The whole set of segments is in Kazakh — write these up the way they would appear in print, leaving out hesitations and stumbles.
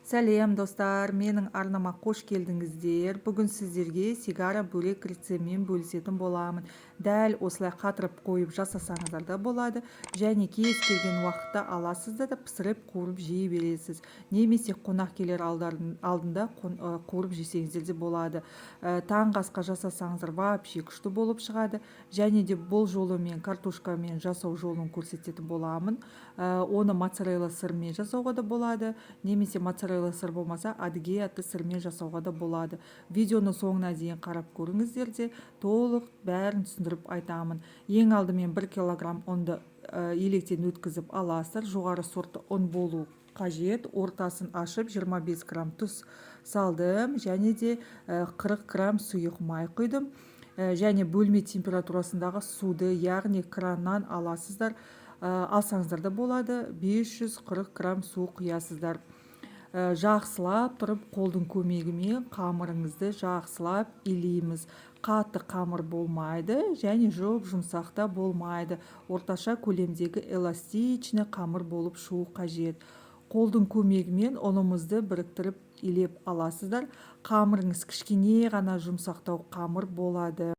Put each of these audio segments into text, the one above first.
Сәлем достар, менің арнама қош келдіңіздер. Бүгін сіздерге сигара бөлек рецептімен бөлісетін боламын. Дәл осылай қатырып қойып жасасаңыздар да болады, және кез келген уақытта аласыздар да пісіріп қуырып жей бересіз. Немесе қонақ келер алдында қуырып жесеңіздер де болады. Таңғы асқа жасасаңыздар вообще күшті болып шығады. Және де бұл жолы мен картошкамен жасау жолын көрсететін боламын. Оны моцарелла сырмен жасауға да болады, немесе моцарелла сыр болмаса адыгей атты сырмен жасауға да болады. Видеоны соңына дейін қарап көріңіздер де толық бәрін түсіндіріп айтамын. Ең алдымен 1 килограмм ұнды електен өткізіп аласыздар. Жоғары сортты ұн болу қажет. Ортасын ашып 25 грамм тұз салдым, және де 40 грамм сұйық май құйдым. Және бөлме температурасындағы суды, яғни краннан аласыздар. Алсаңыздар да болады. 540 грамм су құясыздар. Жақсылап тұрып қолдың көмегімен қамырыңызды жақсылап илейміз. Қатты қамыр болмайды, және жұмсақ та болмайды. Орташа көлемдегі эластичный қамыр болып шығу қажет. Қолдың көмегімен ұнымызды біріктіріп илеп аласыздар. Қамырыңыз кішкене ғана жұмсақтау қамыр болады.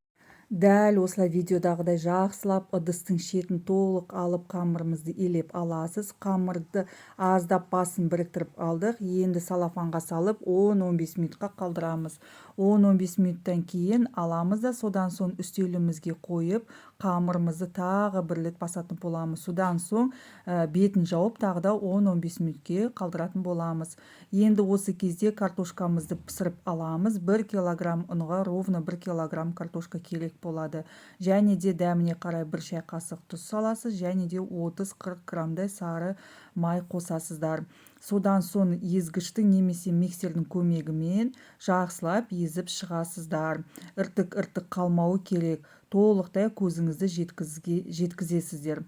Дәл осылай видеодағыдай жақсылап ыдыстың шетін толық алып қамырымызды илеп аласыз. Қамырды аздап басын біріктіріп алдық. Енді салафанға салып 10-15 минутқа қалдырамыз. 10-15 минуттан кейін аламыз да содан соң үстелімізге қойып, қамырымызды тағы бір рет басатын боламыз. Содан соң бетін жауып тағы да 10-15 минутке қалдыратын боламыз. Енді осы кезде картошкамызды пісіріп аламыз. 1 килограмм ұнға ровно 1 килограмм картошка керек болады. Және де дәміне қарай 1 шай қасық тұз саласыз, және де 30-40 граммдай сары май қосасыздар. Содан соң езгіштің немесе миксердің көмегімен жақсылап езіп шығасыздар. Іртік қалмауы керек. Толықтай көзіңізді жеткізесіздер.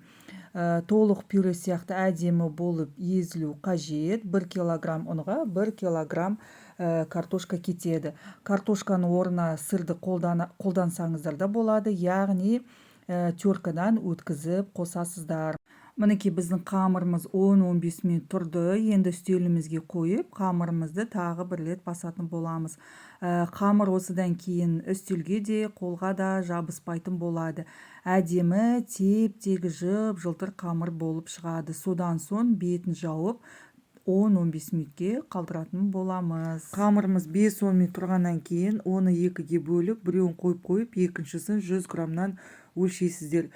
Толық пюре сияқты әдемі болып езілу қажет. 1 килограмм ұнға 1 килограмм картошка кетеді. Картошканы орнына сырды қолдансаңыздар да болады, яғни теркадан өткізіп қосасыздар. Мінекей біздің қамырымыз 10-15 минут тұрды. Енді үстелімізге қойып, қамырымызды тағы бір рет басатын боламыз. Қамыр осыдан кейін үстелге де, қолға да жабыспайтын болады. Әдемі, теп-тегі жылтыр қамыр болып шығады. Содан соң бетін жауып 10-15 минутке қалдыратын боламыз. Қамырымыз 5-10 минут тұрғаннан кейін оны екіге бөліп, біреуін қойып, екіншісін 100 граммнан өлшейсіздер.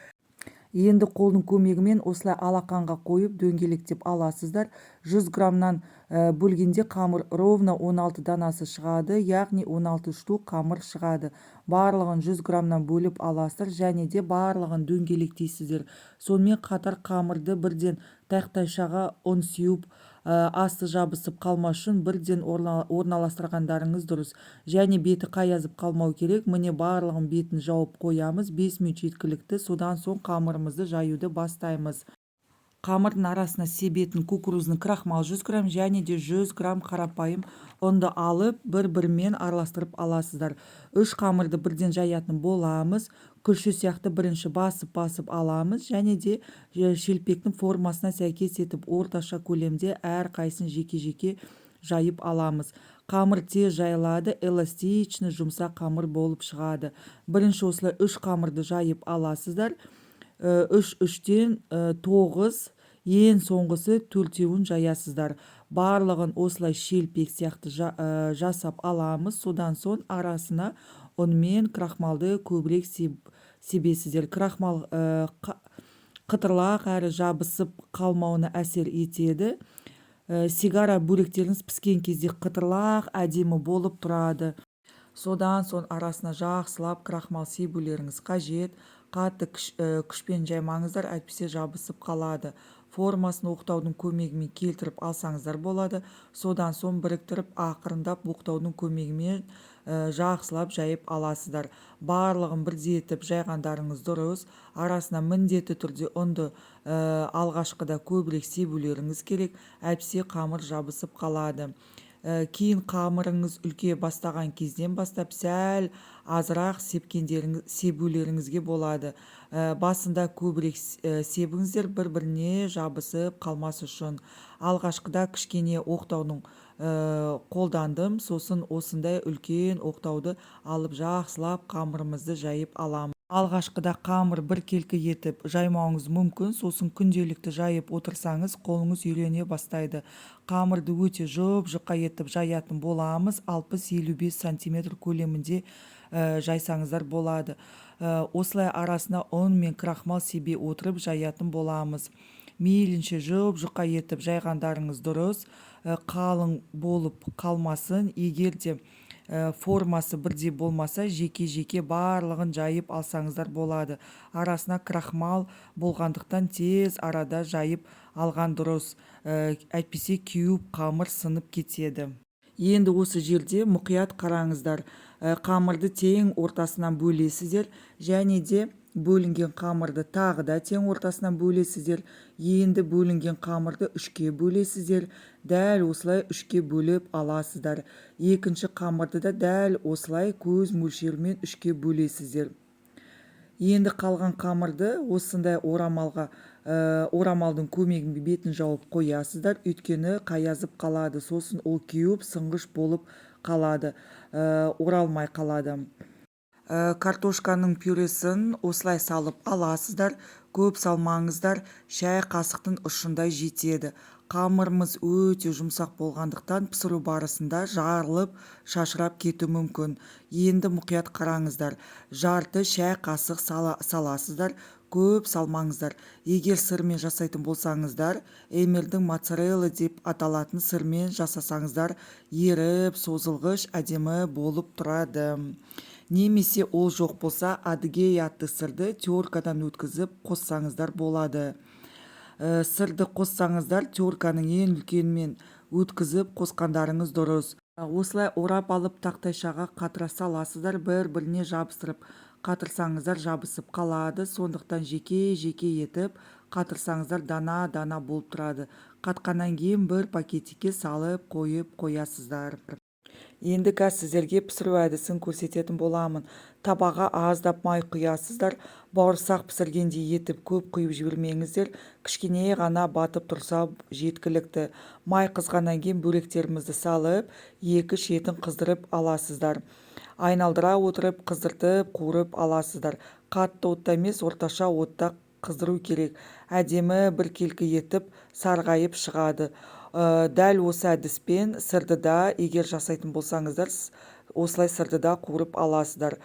Енді қолдың көмегімен осылай алақанға қойып дөңгелектеп аласыздар. 100 граммнан бөлгенде қамыр ровно 16 данасы шығады, яғни 16 штук қамыр шығады. Барлығын 100 граммнан бөліп аласыздар, және де барлығын дөңгелектейсіздер. Сонымен қатар қамырды бірден тақтайшаға ұн сеуіп, асты жабысып қалмас үшін бірден орналастырғандарыңыз дұрыс. Және беті қаязып қалмау керек. Міне барлығын бетін жауып қоямыз. 5 минут жеткілікті. Содан соң қамырымызды жаюды бастаймыз. Қамырдың арасына себетін кукурузный крахмал 100 грамм, және де 100 грамм қарапайым ұнды алып, бір-бірімен араластырып аласыздар. 3 қамырды бірден жаятын боламыз. Күлші сияқты бірінші басып аламыз, және де шелпектің формасына сәйкес етіп орташа көлемде әр қайсын жеке-жеке жайып аламыз. Қамыр тез жайылады, эластичный жұмсақ қамыр болып шығады. Бірінші осылай 3 қамырды жайып аласыздар. 3-3-тен 9, ең соңғысы 4-еуін жаясыздар. Барлығын осылай шелпек сияқты жасап аламыз. Содан соң арасына ұн мен крахмалды көбірек себесіздер. Крахмал қытырлақ әрі жабысып қалмауына әсер етеді. Сигара бөлектеріңіз піскен кезде қытырлақ әдемі болып тұрады. Содан соң арасына жақсылап крахмал себулеріңіз қажет. Қатты күшпен жаймаңыздар, әйтпесе жабысып қалады. Формасын оқтаудың көмегімен келтіріп алсаңыздар болады. Содан соң біріктіріп, ақырындап оқтаудың көмегімен жақсылап жайып аласыздар. Барлығын бірдей етіп жайғандарыңыз дұрыс. Арасына міндетті түрде ұнды алғашқыда көбірек себулеріңіз керек, әйтпесе қамыр жабысып қалады. Кейін қамырыңыз үлке бастаған кезден бастап сәл азырақ себулеріңізге болады. Басында көбірек себіңіздер, бір-біріне жабысып қалмас үшін. Алғашқыда кішкене оқтаудың қолдандым, сосын осындай үлкен оқтауды алып жақсылап қамырымызды жайып аламын. Алғашқыда қамыр біркелкі етіп жаймауыңыз мүмкін, сосын күнделікті жайып отырсаңыз қолыңыз үйрене бастайды. Қамырды өте жұп-жұқа етіп жаятын боламыз, 60-55 см көлемінде жайсаңыздар болады. Осылай арасына ұн мен крахмал себе отырып жаятын боламыз. Мейлінше жұп-жұқа етіп жайғандарыңыз дұрыс, қалың болып қалмасын. Егер де формасы бірдей болмаса, жеке-жеке барлығын жайып алсаңыздар болады. Арасына крахмал болғандықтан тез арада жайып алған дұрыс. Әйтпесе кеуіп қамыр сынып кетеді. Енді осы жерде мұқият қараңыздар. Қамырды тең ортасынан бөлесіздер, және де бөлінген қамырды тағы да тең ортасынан бөлесіздер. Енді бөлінген қамырды үшке бөлесіздер. Дәл осылай үшке бөліп аласыздар. Екінші қамырды да дәл осылай көз мөлшерімен үшке бөлесіздер. Енді қалған қамырды осындай орамалдың көмегімен бетін жауып қоясыздар, өйткені қаязып қалады, сосын ол кеуіп сынғыш болып қалады, оралмай қалады. Картошканың пюресін осылай салып аласыздар, көп салмаңыздар, шай қасықтың ұшындай жетеді. Қамырымыз өте жұмсақ болғандықтан пісіру барысында жарылып, шашырап кету мүмкін. Енді мұқият қараңыздар. Жарты шай қасық саласыздар, көп салмаңыздар. Егер сырмен жасайтын болсаңыздар, эмердің моцарелла деп аталатын сырмен жасасаңыздар, еріп, созылғыш, әдемі болып тұрады. Немесе ол жоқ болса, адыгей атты сырды теркадан өткізіп қоссаңыздар болады. Сырды қоссаңыздар, терканың ең үлкенмен өткізіп қосқандарыңыз дұрыс. Осылай орап алып тақтайшаға қатыра саласыздар, бір-біріне жабыстырып қатырсаңыздар жабысып қалады. Сондықтан жеке-жеке етіп қатырсаңыздар дана-дана болып тұрады. Қатқаннан кейін бір пакетикке салып қойып қоясыздар. Енді сіздерге пісіру әдісін көрсететін боламын. Табаға аздап май құясыздар. Бауырсақ пісіргендей етіп көп құйып жібермеңіздер. Кішкене ғана батып тұрса жеткілікті. Май қызғаннан кейін бөлектерімізді салып, екі шетін қыздырып аласыздар. Айналдыра отырып қыздыртып қуырып аласыздар. Қатты отта емес, орташа отта қыздыру керек. Әдемі біркелкі етіп сарғайып шығады. Дәл осы әдіспен сырды да, егер жасайтын болсаңыздар, осылай сырды да қуырып аласыздар.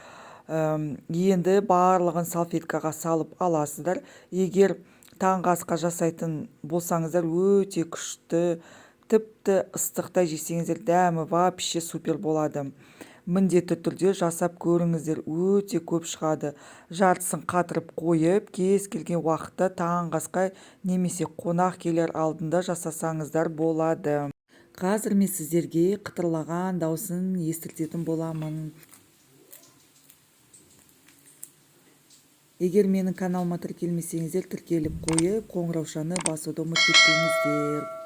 Енді барлығын салфеткаға салып аласыздар. Егер таңғы асқа жасайтын болсаңыздар, өте күшті, тіпті ыстықта жесеңіздер, дәмі вообще супер болады. Міндетті түрде жасап көріңіздер, өте көп шығады. Жартысын қатырып қойып, кез келген уақытта таңғы асқа немесе қонақ келер алдында жасасаңыздар болады. Қазір мен сіздерге қытырлаған даусын естіртетін боламын. Егер менің каналыма тіркелмесеңіздер, тіркеліп қойып, қоңыраушаны басуды ұмытпаңыздар.